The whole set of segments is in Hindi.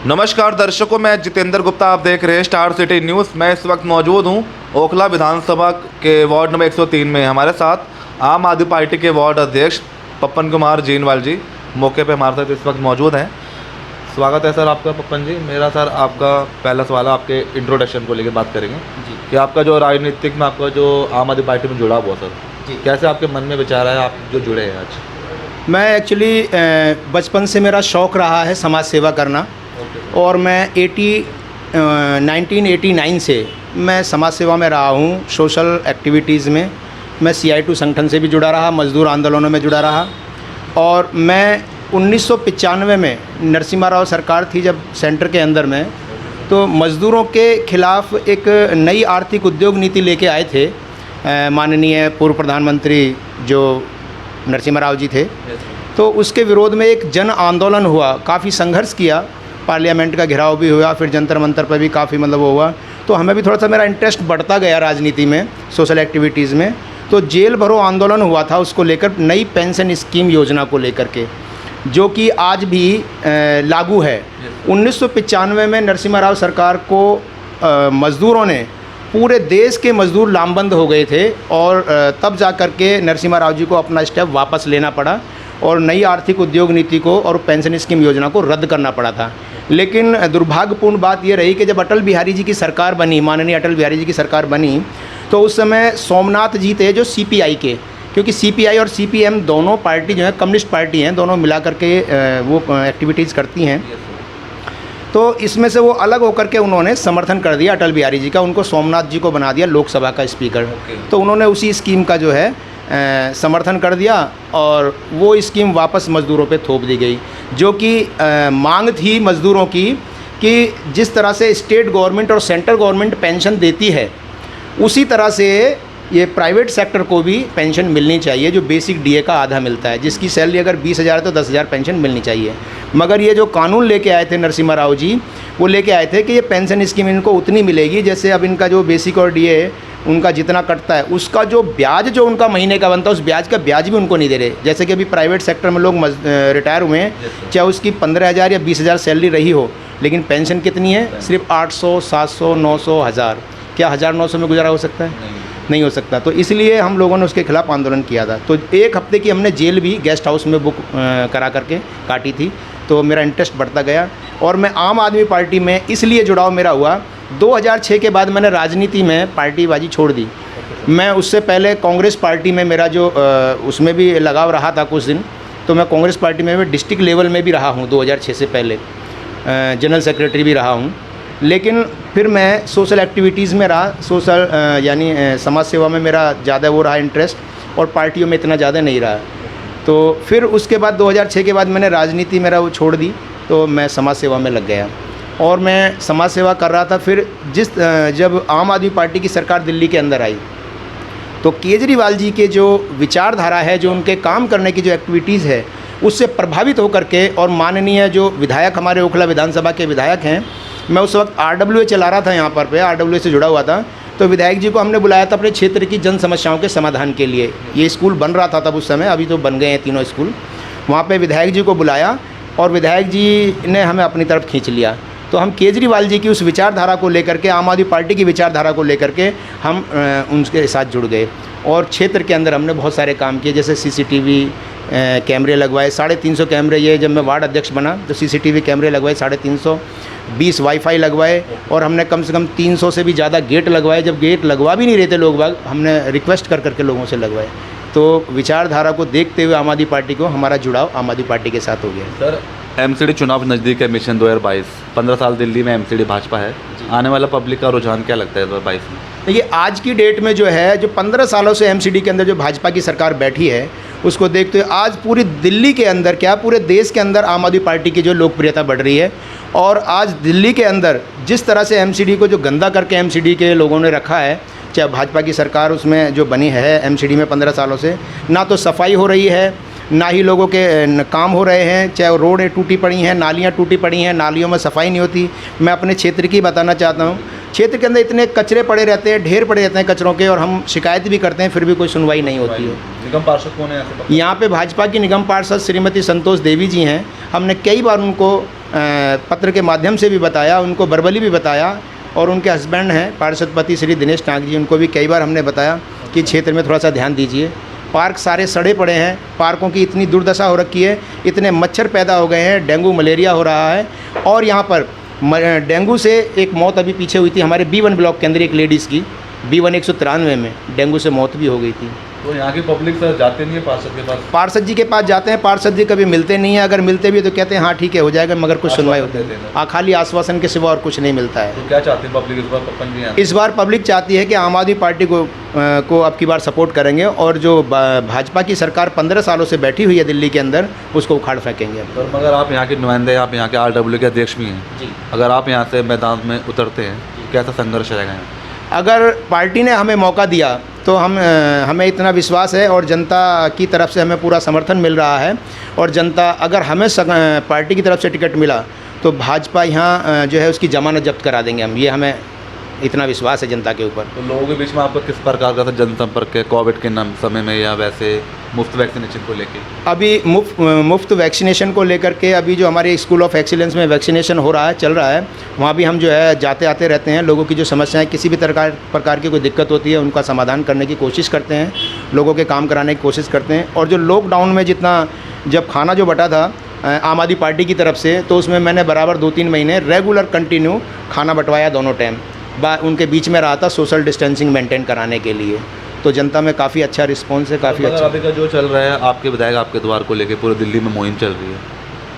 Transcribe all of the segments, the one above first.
नमस्कार दर्शकों, मैं जितेंद्र गुप्ता, आप देख रहे हैं स्टार सिटी न्यूज़। मैं इस वक्त मौजूद हूं ओखला विधानसभा के वार्ड नंबर 103 में। हमारे साथ आम आदमी पार्टी के वार्ड अध्यक्ष पप्पन कुमार जीनवाल जी मौके पे हमारे साथ इस वक्त मौजूद हैं। स्वागत है सर आपका पप्पन जी। मेरा सर आपका पहला सवाल है, आपके इंट्रोडक्शन को लेकर बात करेंगे जी। कि आपका जो राजनीतिक में आपका जो आम आदमी पार्टी में जुड़ा हुआ सर जी। कैसे आपके मन में विचार है, आप जो जुड़े हैं आज? मैं एक्चुअली बचपन से मेरा शौक़ रहा है समाज सेवा करना, और मैं 1989 से मैं समाज सेवा में रहा हूँ। सोशल एक्टिविटीज़ में मैं CI2 संगठन से भी जुड़ा रहा, मज़दूर आंदोलनों में जुड़ा रहा। और मैं 1995 में नरसिम्हा राव सरकार थी जब सेंटर के अंदर में, तो मज़दूरों के ख़िलाफ़ एक नई आर्थिक उद्योग नीति लेके आए थे माननीय पूर्व प्रधानमंत्री जो नरसिम्हा राव जी थे। तो उसके विरोध में एक जन आंदोलन हुआ, काफ़ी संघर्ष किया, पार्लियामेंट का घेराव भी हुआ, फिर जंतर मंतर पर भी काफ़ी वो हुआ। तो हमें भी थोड़ा सा मेरा इंटरेस्ट बढ़ता गया राजनीति में, सोशल एक्टिविटीज़ में। तो जेल भरो आंदोलन हुआ था उसको लेकर, नई पेंशन स्कीम योजना को लेकर के, जो कि आज भी लागू है। 1995 में नरसिम्हा राव सरकार को मज़दूरों ने, पूरे देश के मज़दूर लामबंद हो गए थे, और तब जा कर के नरसिम्हा राव जी को अपना स्टेप वापस लेना पड़ा और नई आर्थिक उद्योग नीति को और पेंशन स्कीम योजना को रद्द करना पड़ा था। लेकिन दुर्भाग्यपूर्ण बात ये रही कि जब अटल बिहारी जी की सरकार बनी, माननीय अटल बिहारी जी की सरकार बनी, तो उस समय सोमनाथ जी थे जो CPI के, क्योंकि CPI और CPM दोनों पार्टी जो है कम्युनिस्ट पार्टी हैं, दोनों मिला करके वो एक्टिविटीज़ करती हैं। तो इसमें से वो अलग होकर के उन्होंने समर्थन कर दिया अटल बिहारी जी का, उनको सोमनाथ जी को बना दिया लोकसभा का स्पीकर। तो उन्होंने उसी स्कीम का जो है समर्थन कर दिया, और वो स्कीम वापस मज़दूरों पे थोप दी गई, जो कि मांग थी मज़दूरों की कि जिस तरह से स्टेट गवर्नमेंट और सेंट्रल गवर्नमेंट पेंशन देती है, उसी तरह से ये प्राइवेट सेक्टर को भी पेंशन मिलनी चाहिए, जो बेसिक DA का आधा मिलता है। जिसकी सैलरी अगर 20,000 तो 10,000 पेंशन मिलनी चाहिए। मगर ये जो कानून लेके आए थे नरसिम्हा राव जी, वो लेके आए थे कि ये पेंशन स्कीम इनको उतनी मिलेगी जैसे अब इनका जो बेसिक और DA उनका जितना कटता है, उसका जो ब्याज जो उनका महीने का बनता है, उस ब्याज का ब्याज भी उनको नहीं दे रहे। जैसे कि अभी प्राइवेट सेक्टर में लोग रिटायर हुए हैं, चाहे उसकी 15,000 या 20,000 सैलरी रही हो, लेकिन पेंशन कितनी है? सिर्फ 800, 700, 900, 1000। क्या 1000-900 में गुजारा हो सकता है? नहीं हो सकता। तो इसलिए हम लोगों ने उसके खिलाफ़ आंदोलन किया था। तो 1 हफ्ते की हमने जेल भी गेस्ट हाउस में बुक करा करके काटी थी। तो मेरा इंटरेस्ट बढ़ता गया, और मैं आम आदमी पार्टी में इसलिए जुड़ाव मेरा हुआ, 2006 के बाद मैंने राजनीति में पार्टीबाजी छोड़ दी। मैं उससे पहले कांग्रेस पार्टी में मेरा जो उसमें भी लगाव रहा था कुछ दिन, तो मैं कांग्रेस पार्टी में भी डिस्ट्रिक्ट लेवल में भी रहा हूँ 2006 से पहले, जनरल सेक्रेटरी भी रहा हूँ। लेकिन फिर मैं सोशल एक्टिविटीज़ में रहा, सोशल यानी समाज सेवा में मेरा ज़्यादा वो रहा इंटरेस्ट, और पार्टियों में इतना ज़्यादा नहीं रहा। तो फिर उसके बाद 2006 के बाद मैंने राजनीति मेरा वो छोड़ दी, तो मैं समाज सेवा में लग गया, और मैं समाज सेवा कर रहा था। फिर जब आम आदमी पार्टी की सरकार दिल्ली के अंदर आई, तो केजरीवाल जी के जो विचारधारा है, जो उनके काम करने की जो एक्टिविटीज़ है, उससे प्रभावित होकर के, और माननीय जो विधायक हमारे ओखला विधानसभा के विधायक हैं, मैं उस वक्त RWA चला रहा था यहाँ पर RWA से जुड़ा हुआ था। तो विधायक जी को हमने बुलाया था अपने क्षेत्र की जन समस्याओं के समाधान के लिए। ये स्कूल बन रहा था तब उस समय, अभी तो बन गए हैं तीनों स्कूल। वहाँ पे विधायक जी को बुलाया, और विधायक जी ने हमें अपनी तरफ खींच लिया। तो हम केजरीवाल जी की उस विचारधारा को लेकर के, आम आदमी पार्टी की विचारधारा को लेकर के हम उनके साथ जुड़ गए, और क्षेत्र के अंदर हमने बहुत सारे काम किए, जैसे CCTV कैमरे लगवाए, 350 कैमरे। ये जब मैं वार्ड अध्यक्ष बना तो CCTV कैमरे लगवाए 350, 20 वाईफाई लगवाए, और हमने कम से कम 300 से भी ज़्यादा गेट लगवाए। जब गेट लगवा भी नहीं रहे थे लोग बाग, हमने रिक्वेस्ट कर करके लोगों से लगवाए। तो विचारधारा को देखते हुए आम आदमी पार्टी को, हमारा जुड़ाव आम आदमी पार्टी के साथ हो गया। सर, MCD चुनाव नज़दीक है, मिशन 2022, 15 साल दिल्ली में MCD भाजपा है। आने वाला पब्लिक का रुझान क्या लगता है 2022 में? देखिए, आज की डेट में जो है, जो 15 सालों से MCD के अंदर जो भाजपा की सरकार बैठी है, उसको देखते हुए आज पूरी दिल्ली के अंदर, क्या पूरे देश के अंदर आम आदमी पार्टी की जो लोकप्रियता बढ़ रही है। और आज दिल्ली के अंदर जिस तरह से MCD को जो गंदा करके MCD के लोगों ने रखा है, चाहे भाजपा की सरकार उसमें जो बनी है MCD में 15 सालों से, ना तो सफाई हो रही है, ना ही लोगों के काम हो रहे हैं, चाहे रोडें टूटी पड़ी हैं, नालियाँ टूटी पड़ी हैं, नालियों में सफाई नहीं होती। मैं अपने क्षेत्र की बताना चाहता हूँ, क्षेत्र के अंदर इतने कचरे पड़े रहते हैं, ढेर पड़े रहते हैं कचरों के, और हम शिकायत भी करते हैं, फिर भी कोई सुनवाई नहीं होती है। निगम पार्षद कौन है? यहाँ पे भाजपा की निगम पार्षद श्रीमती संतोष देवी जी हैं। हमने कई बार उनको पत्र के माध्यम से भी बताया, उनको वर्बली भी बताया, और उनके हस्बैंड हैं पार्षदपति श्री दिनेश नाग जी, उनको भी कई बार हमने बताया कि क्षेत्र में थोड़ा सा ध्यान दीजिए। पार्क सारे सड़े पड़े हैं, पार्कों की इतनी दुर्दशा हो रखी है, इतने मच्छर पैदा हो गए हैं, डेंगू मलेरिया हो रहा है। और यहाँ पर डेंगू से एक मौत अभी पीछे हुई थी हमारे B1 ब्लॉक के अंदर, एक लेडीज़ की B1 193 में डेंगू से मौत भी हो गई थी। तो यहाँ की पब्लिक सर जाते नहीं है पार्षद के पास? पार्षद जी के पास जाते हैं, पार्षद जी कभी मिलते नहीं हैं, अगर मिलते भी तो कहते हैं हाँ ठीक है हो जाएगा, मगर कुछ सुनवाई होती है, हाँ खाली आश्वासन के सिवा और कुछ नहीं मिलता है। तो क्या चाहती है पब्लिक इस बार पप्पन जी यहाँ? इस बार पब्लिक चाहती है कि आम आदमी पार्टी को अब की बार सपोर्ट करेंगे, और जो भाजपा की सरकार 15 सालों से बैठी हुई है दिल्ली के अंदर, उसको उखाड़ फेंकेंगे। और मगर आप यहाँ के नुमाइंदे, आप यहाँ के RW के अध्यक्ष भी हैं जी, अगर आप यहाँ से मैदान में उतरते हैं कैसा संघर्ष रहेगा यहाँ? अगर पार्टी ने हमें मौका दिया तो हमें इतना विश्वास है, और जनता की तरफ से हमें पूरा समर्थन मिल रहा है, और जनता अगर हमें पार्टी की तरफ से टिकट मिला तो भाजपा यहाँ जो है उसकी जमानत जब्त करा देंगे हम, ये हमें इतना विश्वास है जनता के ऊपर। तो लोगों के बीच में आपका किस प्रकार का था जनसंपर्क है कोविड के समय में, या वैसे मुफ्त वैक्सीनेशन को लेके? अभी मुफ्त वैक्सीनेशन को लेकर के अभी जो हमारे स्कूल ऑफ एक्सीलेंस में वैक्सीनेशन हो रहा है, चल रहा है, वहाँ भी हम जो है जाते आते रहते हैं। लोगों की जो समस्याएं, किसी भी प्रकार की कोई दिक्कत होती है, उनका समाधान करने की कोशिश करते हैं, लोगों के काम कराने की कोशिश करते हैं। और जो लॉकडाउन में जब खाना जो बटा था आम आदमी पार्टी की तरफ से, तो उसमें मैंने बराबर 2-3 महीने रेगुलर कंटिन्यू खाना बंटवाया, दोनों टाइम उनके बीच में रहा था सोशल डिस्टेंसिंग मेंटेन कराने के लिए। तो जनता में काफ़ी अच्छा रिस्पॉन्स है, काफ़ी अच्छा। अभी का जो चल रहा है आपके विधायक आपके द्वार को लेके पूरे दिल्ली में मुहिम चल रही है,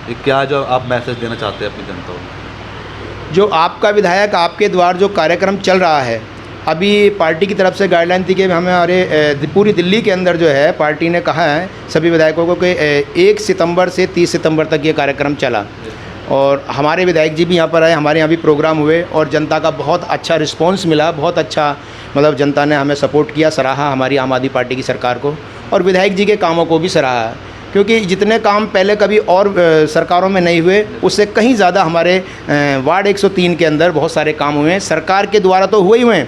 ये क्या जो आप मैसेज देना चाहते हैं अपनी जनता को? जो आपका विधायक आपके द्वार जो कार्यक्रम चल रहा है, अभी पार्टी की तरफ से गाइडलाइन थी कि हमारे पूरी दिल्ली के अंदर जो है पार्टी ने कहा है सभी विधायकों को कि 1 सितंबर से 30 सितंबर तक ये कार्यक्रम चला, और हमारे विधायक जी भी यहाँ पर आए, हमारे यहाँ भी प्रोग्राम हुए, और जनता का बहुत अच्छा रिस्पांस मिला, बहुत अच्छा, मतलब जनता ने हमें सपोर्ट किया, सराहा हमारी आम आदमी पार्टी की सरकार को, और विधायक जी के कामों को भी सराहा, क्योंकि जितने काम पहले कभी और सरकारों में नहीं हुए, उससे कहीं ज़्यादा हमारे वार्ड 103 के अंदर बहुत सारे काम हुए हैं। सरकार के द्वारा तो हुए ही हुए हैं,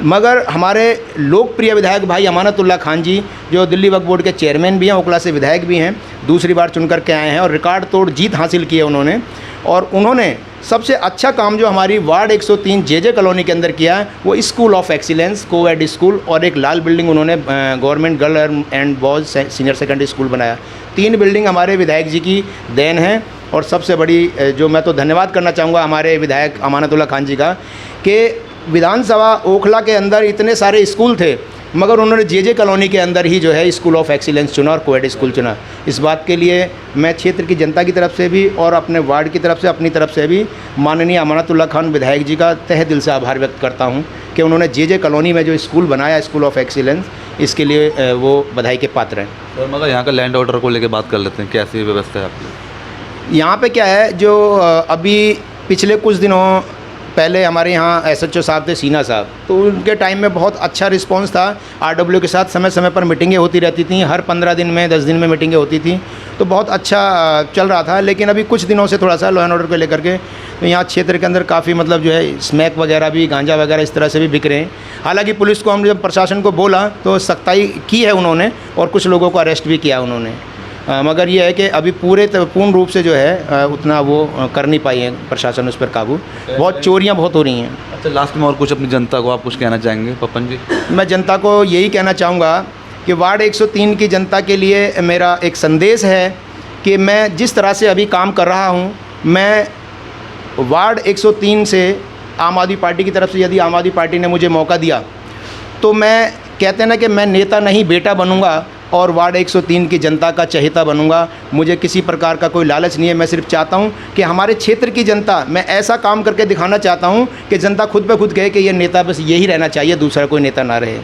मगर हमारे लोकप्रिय विधायक भाई अमानतुल्लाह खान जी, जो दिल्ली वक्फ बोर्ड के चेयरमैन भी हैं, ओखला से विधायक भी हैं, दूसरी बार चुन करके आए हैं, और रिकॉर्ड तोड़ जीत हासिल की है उन्होंने। और उन्होंने सबसे अच्छा काम जो हमारी वार्ड 103 JJ कॉलोनी के अंदर किया है, वो school of excellence coed school, और एक लाल बिल्डिंग उन्होंने government girl and boys senior secondary school बनाया। 3 बिल्डिंग हमारे विधायक जी की देन है। और सबसे बड़ी जो मैं तो धन्यवाद करना चाहूँगा हमारे विधायक अमानतुल्लाह खान जी का, कि विधानसभा ओखला के अंदर इतने सारे स्कूल थे, मगर उन्होंने JJ कॉलोनी के अंदर ही जो है स्कूल ऑफ एक्सीलेंस चुना और कोएड स्कूल चुना। इस बात के लिए मैं क्षेत्र की जनता की तरफ से भी और अपने वार्ड की तरफ से, अपनी तरफ से भी माननीय अमानतुल्लाह खान विधायक जी का तहे दिल से आभार व्यक्त करता हूं कि उन्होंने JJ कॉलोनी में जो स्कूल बनाया, स्कूल ऑफ एक्सीलेंस, इसके लिए वो बधाई के पात्र हैं। सर मगर यहाँ का लैंड ऑर्डर को लेकर बात कर लेते हैं, कैसी व्यवस्था है आपकी? यहाँ पे क्या है, जो अभी पिछले कुछ दिनों पहले हमारे यहाँ SHO साहब थे, सीना साहब, तो उनके टाइम में बहुत अच्छा रिस्पांस था। RW के साथ समय समय पर मीटिंगें होती रहती थी, हर 15 दिन में 10 दिन में मीटिंगें होती थी, तो बहुत अच्छा चल रहा था। लेकिन अभी कुछ दिनों से थोड़ा सा लॉ एंड ऑर्डर को लेकर के तो यहाँ क्षेत्र के अंदर काफ़ी मतलब जो है स्मैक वगैरह भी, गांजा वगैरह इस तरह से भी बिक रहे हैं। हालांकि पुलिस को हम जब प्रशासन को बोला तो सख्ताई की है उन्होंने, और कुछ लोगों को अरेस्ट भी किया उन्होंने, मगर ये है कि अभी पूर्ण रूप से जो है उतना वो कर नहीं पाई है प्रशासन उस पर काबू। बहुत चोरियां बहुत हो रही हैं। अच्छा, लास्ट में और कुछ अपनी जनता को आप कुछ कहना चाहेंगे पप्पन जी? मैं जनता को यही कहना चाहूँगा कि वार्ड 103 की जनता के लिए मेरा एक संदेश है कि मैं जिस तरह से अभी काम कर रहा हूँ, मैं वार्ड 103 से आम आदमी पार्टी की तरफ से, यदि आम आदमी पार्टी ने मुझे मौका दिया तो मैं, कहते हैं ना कि मैं नेता नहीं बेटा बनूंगा और वार्ड 103 की जनता का चहेता बनूंगा। मुझे किसी प्रकार का कोई लालच नहीं है, मैं सिर्फ चाहता हूं कि हमारे क्षेत्र की जनता, मैं ऐसा काम करके दिखाना चाहता हूं कि जनता खुद पे खुद कहे कि ये नेता बस यही रहना चाहिए, दूसरा कोई नेता ना रहे।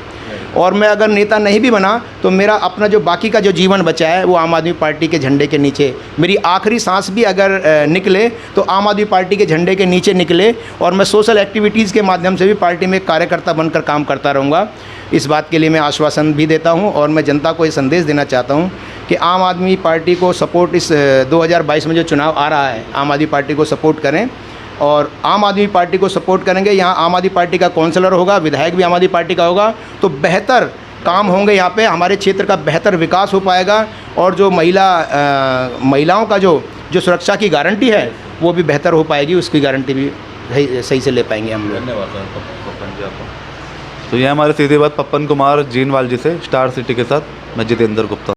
और मैं अगर नेता नहीं भी बना तो मेरा अपना जो बाकी का जो जीवन बचा है वो आम आदमी पार्टी के झंडे के नीचे, मेरी आखिरी सांस भी अगर निकले तो आम आदमी पार्टी के झंडे के नीचे निकले, और मैं सोशल एक्टिविटीज़ के माध्यम से भी पार्टी में कार्यकर्ता बनकर काम करता रहूँगा। इस बात के लिए मैं आश्वासन भी देता हूं, और मैं जनता को ये संदेश देना चाहता हूं कि आम आदमी पार्टी को सपोर्ट, इस 2022 में जो चुनाव आ रहा है, आम आदमी पार्टी को सपोर्ट करें, और आम आदमी पार्टी को सपोर्ट करेंगे। यहाँ आम आदमी पार्टी का काउंसलर होगा, विधायक भी आम आदमी पार्टी का होगा, तो बेहतर काम होंगे यहाँ पे, हमारे क्षेत्र का बेहतर विकास हो पाएगा। और जो महिलाओं का जो सुरक्षा की गारंटी है वो भी बेहतर हो पाएगी, उसकी गारंटी भी सही से ले पाएंगे हम लोग। धन्यवाद सर पप्पन जी आपको। तो ये हमारे सीधी बात पप्पन कुमार जीनवाल जी से, स्टार सिटी के साथ मैं जितेंद्र गुप्ता।